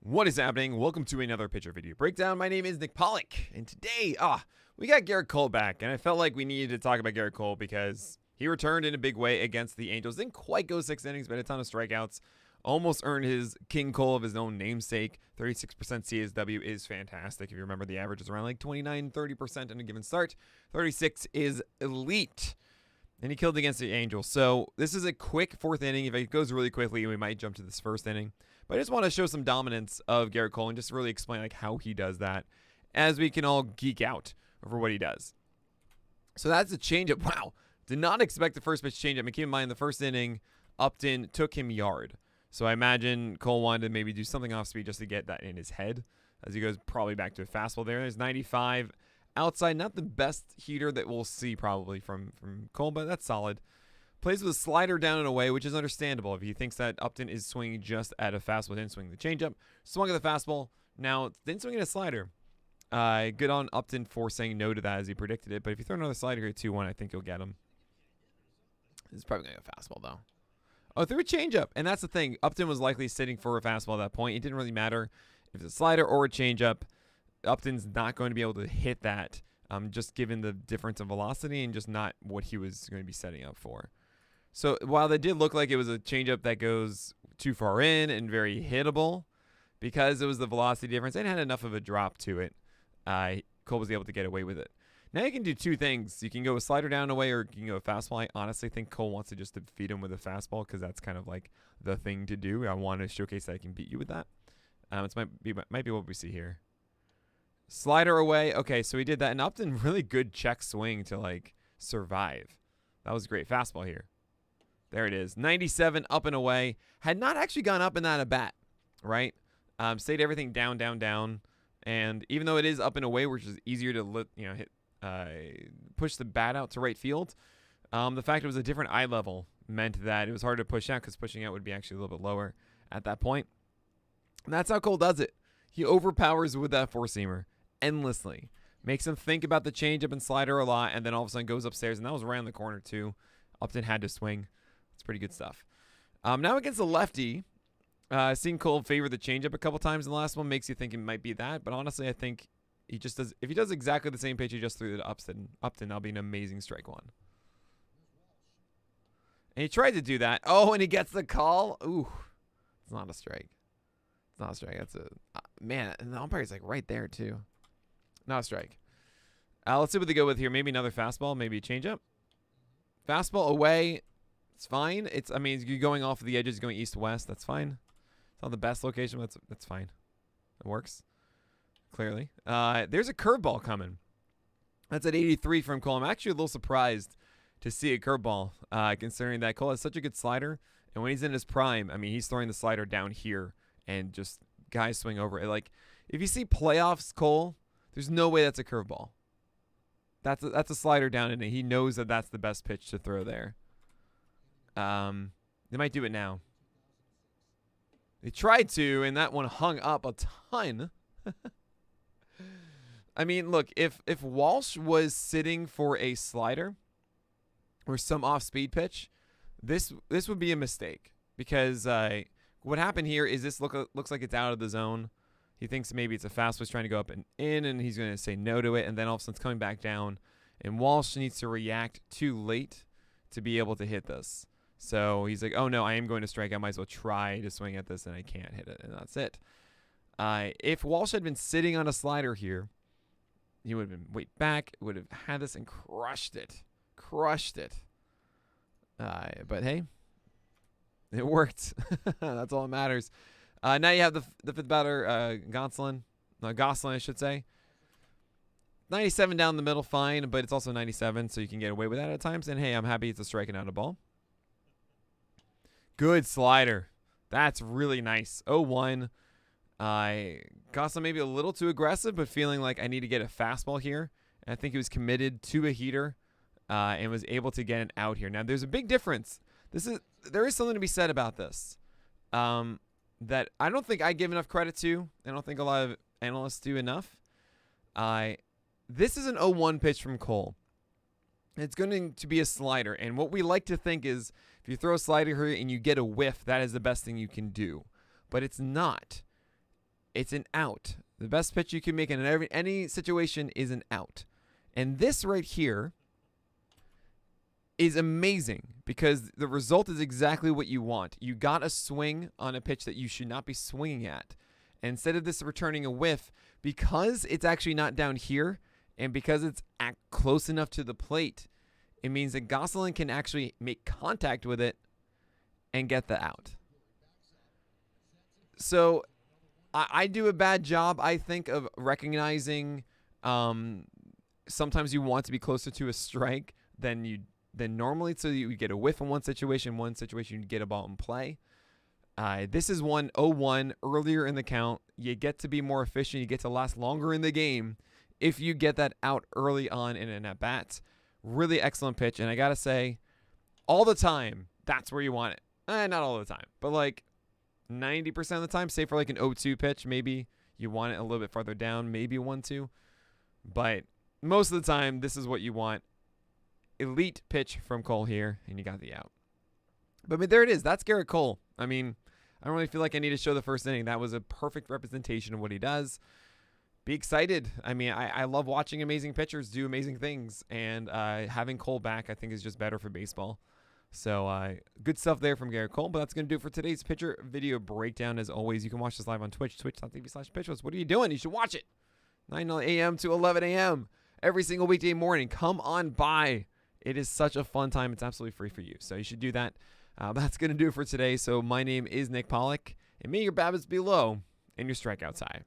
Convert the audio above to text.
What is happening? Welcome to another pitcher video breakdown. My name is Nick Pollack, and today, we got Gerrit Cole back, and I felt like we needed to talk about Gerrit Cole because he returned in a big way against the Angels. Didn't quite go 6 innings, but a ton of strikeouts. Almost earned his King Cole of his own namesake. 36% CSW is fantastic. If you remember, the average is around like 29-30% in a given start. 36 is elite. And he killed against the Angels. So this is a quick fourth inning. If it goes really quickly, we might jump to this first inning. But I just want to show some dominance of Gerrit Cole and just really explain like how he does that, as we can all geek out over what he does. So that's a changeup. Wow. Did not expect the first pitch changeup. And keep in mind, the first inning, Upton took him yard. So I imagine Cole wanted to maybe do something off speed just to get that in his head, as he goes probably back to a fastball there. There's 95 outside. Not the best heater that we'll see probably from Cole, but that's solid. Plays with a slider down and away, which is understandable if he thinks that Upton is swinging just at a fastball, didn't swing the changeup. Swung at the fastball. Now, didn't swing at a slider. Good on Upton for saying no to that as he predicted it. But if you throw another slider here, 2-1, I think you'll get him. This is probably going to go fastball, though. Oh, threw a changeup. And that's the thing. Upton was likely sitting for a fastball at that point. It didn't really matter if it's a slider or a changeup. Upton's not going to be able to hit that, just given the difference in velocity and just not what he was going to be setting up for. So while they did look like it was a changeup that goes too far in and very hittable, because it was the velocity difference and had enough of a drop to it, Cole was able to get away with it. Now you can do two things. You can go a slider down and away, or you can go a fastball. I honestly think Cole wants to just defeat him with a fastball because that's kind of like the thing to do. I want to showcase that I can beat you with that. It might be what we see here. Slider away. Okay, so he did that. And Upton, really good check swing to like survive. That was a great fastball here. There it is. 97 up and away. Had not actually gone up in that at bat, right? Stayed everything down, down, down. And even though it is up and away, which is easier to push the bat out to right field, the fact it was a different eye level meant that it was hard to push out because pushing out would be actually a little bit lower at that point. And that's how Cole does it. He overpowers with that four-seamer endlessly. Makes him think about the changeup and slider a lot, and then all of a sudden goes upstairs, and that was around the corner too. Upton had to swing. It's pretty good stuff. Now against the lefty, seeing Cole favor the changeup a couple times in the last one makes you think it might be that, but honestly, I think he just does. If he does exactly the same pitch he just threw to Upton, that'll be an amazing strike one. And he tried to do that. Oh, and he gets the call. Ooh, it's not a strike. It's not a strike. That's a man. And the umpire's like right there too. Not a strike. Let's see what they go with here. Maybe another fastball. Maybe a changeup. Fastball away. It's fine. I mean, you're going off of the edges, going east-west. That's fine. It's not the best location, but that's fine. It works, clearly. There's a curveball coming. That's at 83 from Cole. I'm actually a little surprised to see a curveball, considering that Cole has such a good slider. And when he's in his prime, I mean, he's throwing the slider down here and just guys swing over it. Like, if you see playoffs Cole, there's no way that's a curveball. That's a slider down, and he knows that that's the best pitch to throw there. They might do it now. They tried to, and that one hung up a ton. I mean, look, if Walsh was sitting for a slider or some off-speed pitch, this would be a mistake because what happened here is this looks like it's out of the zone. He thinks maybe it's a fastball trying to go up and in, and he's going to say no to it, and then all of a sudden it's coming back down, and Walsh needs to react too late to be able to hit this. So he's like, oh, no, I am going to strike. I might as well try to swing at this, and I can't hit it, and that's it. If Walsh had been sitting on a slider here, he would have been way back, would have had this and crushed it. Crushed it. But, hey, it worked. That's all that matters. Now you have the fifth batter, Gosselin, I should say. 97 down the middle, fine, but it's also 97, so you can get away with that at times. And, hey, I'm happy it's a striking out a ball. Good slider. That's really nice. 0-1. Gosselin maybe a little too aggressive, but feeling like I need to get a fastball here. And I think he was committed to a heater and was able to get an out here. Now, there's a big difference. There is something to be said about this that I don't think I give enough credit to. I don't think a lot of analysts do enough. This is an 0-1 pitch from Cole. It's going to be a slider. And what we like to think is if you throw a slider here and you get a whiff, that is the best thing you can do. But it's not. It's an out. The best pitch you can make in any situation is an out. And this right here is amazing because the result is exactly what you want. You got a swing on a pitch that you should not be swinging at. And instead of this returning a whiff, because it's actually not down here and because it's close enough to the plate, it means that Gosselin can actually make contact with it and get the out. So I do a bad job, I think, of recognizing sometimes you want to be closer to a strike than normally, so you get a whiff in one situation you get a ball in play. This is 1-0-1 earlier in the count. You get to be more efficient. You get to last longer in the game if you get that out early on in an at-bat. Really excellent pitch, and I got to say, all the time, that's where you want it. Not all the time, but like 90% of the time, say for like an 0-2 pitch, maybe you want it a little bit farther down, maybe 1-2. But most of the time, this is what you want. Elite pitch from Cole here, and you got the out. But there it is. That's Gerrit Cole. I mean, I don't really feel like I need to show the first inning. That was a perfect representation of what he does. Be excited. I mean, I love watching amazing pitchers do amazing things, and having Cole back, I think, is just better for baseball. So good stuff there from Gerrit Cole. But that's going to do it for today's pitcher video breakdown. As always, you can watch this live on Twitch, twitch.tv/pitchlist. What are you doing? You should watch it. 9 a.m. to 11 a.m. every single weekday morning. Come on by. It is such a fun time. It's absolutely free for you. So you should do that. That's going to do it for today. So my name is Nick Pollack. And may your BABIPs be low and your strikeouts high.